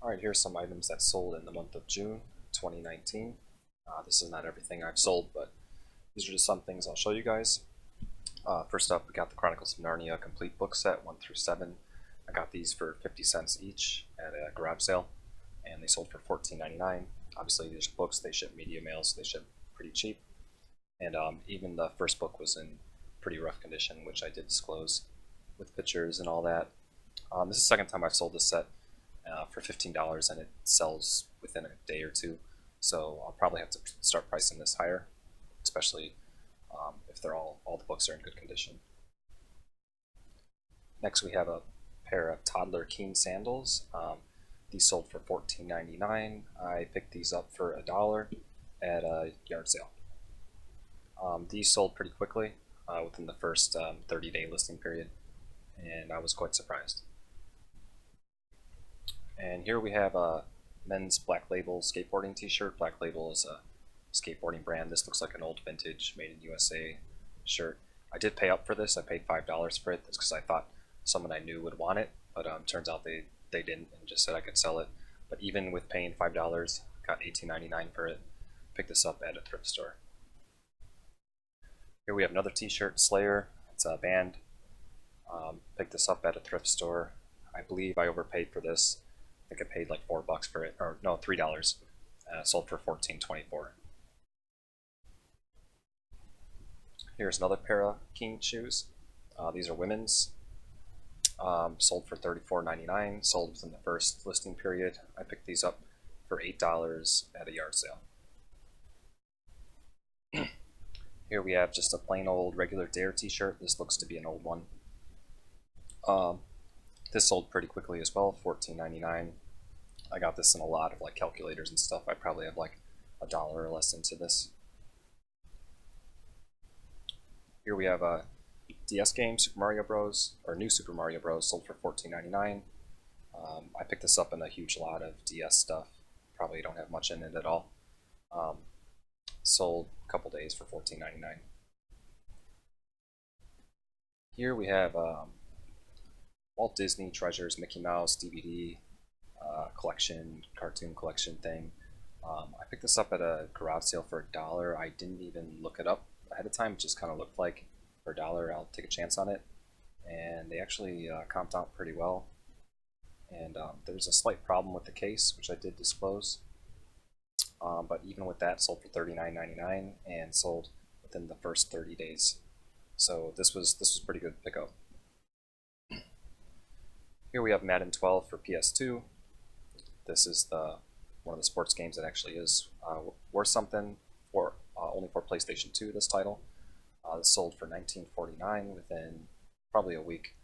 Alright, here's some items that sold in the month of June 2019. This is not everything I've sold, but these are just some things I'll show you guys. First up, we got the Chronicles of Narnia complete book set 1 through 7. I got these for 50 cents each at a garage sale, and they sold for $14.99. Obviously, these are books, they ship media mail, so they ship pretty cheap. And even the first book was in pretty rough condition, which I did disclose with pictures and all that. This is the second time I've sold this set for $15, and it sells within a day or two. So I'll probably have to start pricing this higher, especially if they're all the books are in good condition. Next, we have a pair of toddler Keen sandals. These sold for $14.99. I picked these up for $1 at a yard sale. These sold pretty quickly within the first 30-day listing period, and I was quite surprised. And here we have a men's Black Label skateboarding t-shirt. Black Label is a skateboarding brand. This looks like an old vintage made in USA shirt. I did pay up for this. I paid $5 for it. That's because I thought someone I knew would want it, but turns out they didn't and just said I could sell it. But even with paying $5, got $18.99 for it. Picked this up at a thrift store. Here we have another t-shirt, Slayer. It's a band. Picked this up at a thrift store. I believe I overpaid for this. I think I paid like $4 for it, or no, $3. Sold for $14.24. Here's another pair of Keen shoes. These are women's. Sold for $34.99. Sold within the first listing period. I picked these up for $8 at a yard sale. Here we have just a plain old regular Dare t-shirt. This looks to be an old one. This sold pretty quickly as well, $14.99. I got this in a lot of like calculators and stuff. I probably have like $1 or less into this. Here we have a DS game, Super Mario Bros. Or New Super Mario Bros. Sold for $14.99. I picked this up in a huge lot of DS stuff. Probably don't have much in it at all. Sold a couple days for $14.99. Here we have Walt Disney Treasures Mickey Mouse DVD collection, cartoon collection thing. I picked this up at a garage sale for $1. I didn't even look it up ahead of time. It just kind of looked like for $1 I'll take a chance on it. And they actually comped out pretty well. And there was a slight problem with the case, which I did disclose. But even with that, sold for $39.99 and sold within the first 30 days. So this was pretty good pickup. Here we have Madden 12 for PS2. This is one of the sports games that actually is worth something for only for PlayStation 2. This title this sold for $19.49 within probably a week,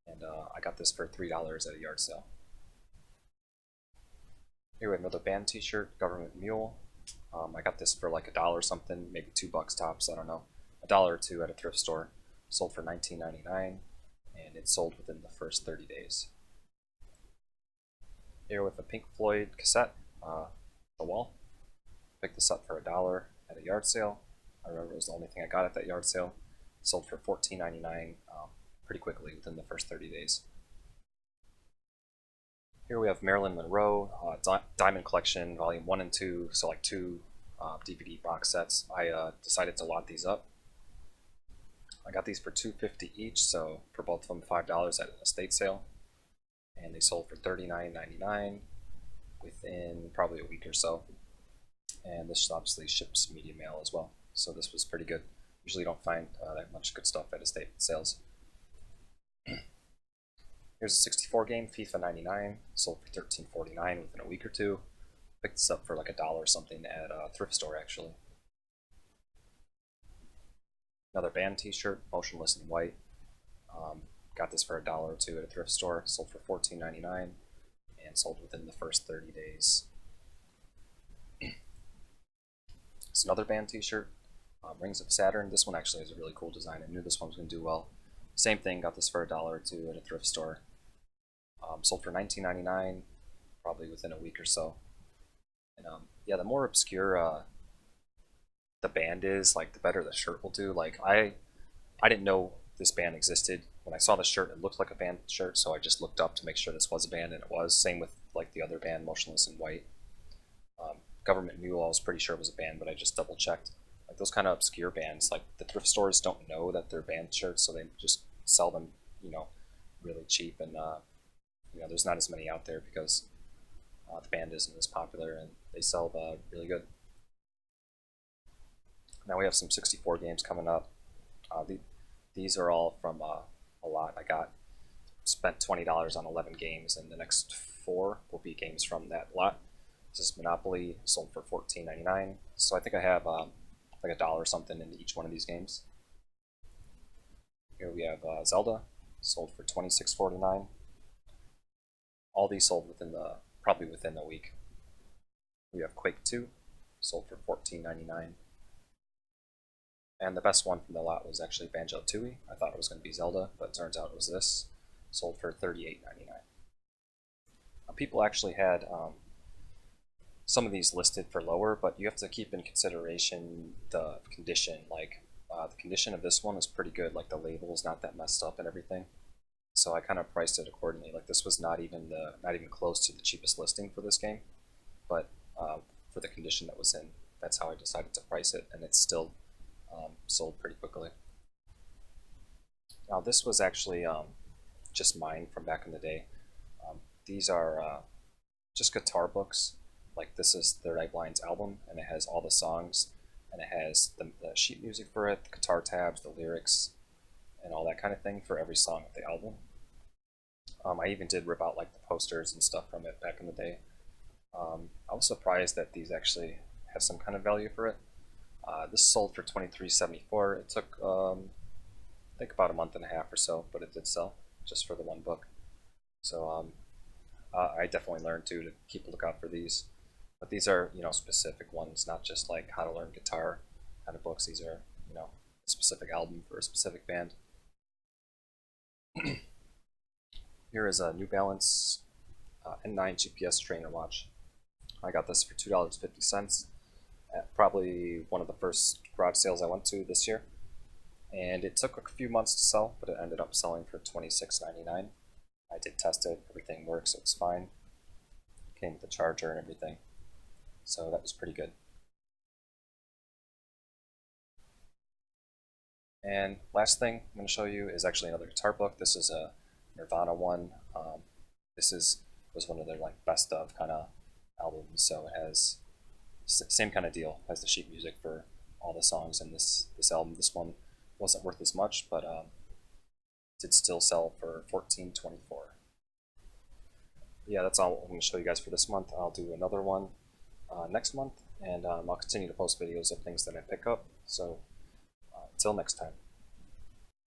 and I got this for $3 at a yard sale. Here we have another band T-shirt, Government Mule. I got this for like $1 something, maybe $2 tops. I don't know, $1 or $2 at a thrift store. Sold for $19.99. And it sold within the first 30 days. Here with a Pink Floyd cassette, The Wall. Picked this up for $1 at a yard sale. I remember it was the only thing I got at that yard sale. Sold for $14.99 pretty quickly within the first 30 days. Here we have Marilyn Monroe Diamond Collection Volume 1 and 2, so like 2 DVD box sets. I decided to lot these up. I got these for $2.50 each, so for both of them $5 at an estate sale, and they sold for $39.99 within probably a week or so. And this obviously ships media mail as well, so this was pretty good. Usually don't find that much good stuff at estate sales. Here's a 64 game, FIFA 99, sold for $13.49 within a week or two. Picked this up for like $1 or something at a thrift store actually. Another band t-shirt, Motionless in White. Got this for $1 or $2 at a thrift store. Sold for $14.99 and sold within the first 30 days. It's another band t-shirt, Rings of Saturn. This one actually has a really cool design. I knew this one was going to do well. Same thing, got this for $1 or $2 at a thrift store. Sold for $19.99, probably within a week or so. And yeah, the more obscure the band is, like the better the shirt will do. Like I didn't know this band existed. When I saw the shirt, it looked like a band shirt, so I just looked up to make sure this was a band, and it was. Same with like the other band, Motionless in White. Government Mule, I was pretty sure was a band, but I just double checked. Like those kind of obscure bands, like the thrift stores don't know that they're band shirts, so they just sell them, really cheap, and there's not as many out there because the band isn't as popular, and they sell really good. Now we have some 64 games coming up. These are all from a lot. Spent $20 on 11 games, and the next 4 will be games from that lot. This is Monopoly, sold for $14.99. So I think I have like $1 or something in each one of these games. Here we have Zelda, sold for $26.49. All these sold probably within a week. We have Quake 2, sold for $14.99. And the best one from the lot was actually Banjo-Tooie. I thought it was going to be Zelda, but it turns out it was this, sold for $38.99. People actually had some of these listed for lower, but you have to keep in consideration the condition. Like the condition of this one is pretty good. Like the label is not that messed up and everything. So I kind of priced it accordingly. Like this was not even close to the cheapest listing for this game, but for the condition that was in, that's how I decided to price it, and it's still sold pretty quickly. Now this was actually just mine from back in the day. These are just guitar books. Like this is Third Eye Blind's album, and it has all the songs, and it has the sheet music for it, the guitar tabs, the lyrics, and all that kind of thing for every song of the album. I even did rip out like the posters and stuff from it back in the day. I was surprised that these actually have some kind of value for it. This sold for $23.74. It took I think about a month and a half or so, but it did sell just for the one book. So I definitely learned to keep a lookout for these. But these are specific ones, not just like how to learn guitar kind of books. These are a specific album for a specific band. Here is a New Balance N9 GPS trainer watch. I got this for $2.50 at probably one of the first garage sales I went to this year. And it took a few months to sell, but it ended up selling for $26.99. I did test it, everything works, it's fine. Came with the charger and everything. So that was pretty good. And last thing I'm going to show you is actually another guitar book. This is a Nirvana one. Was one of their like best of kind of albums, so it has same kind of deal. It has the sheet music for all the songs in this album. This one wasn't worth as much, but did still sell for $14.24. Yeah, that's all I'm going to show you guys for this month. I'll do another one next month, and I'll continue to post videos of things that I pick up. So until next time.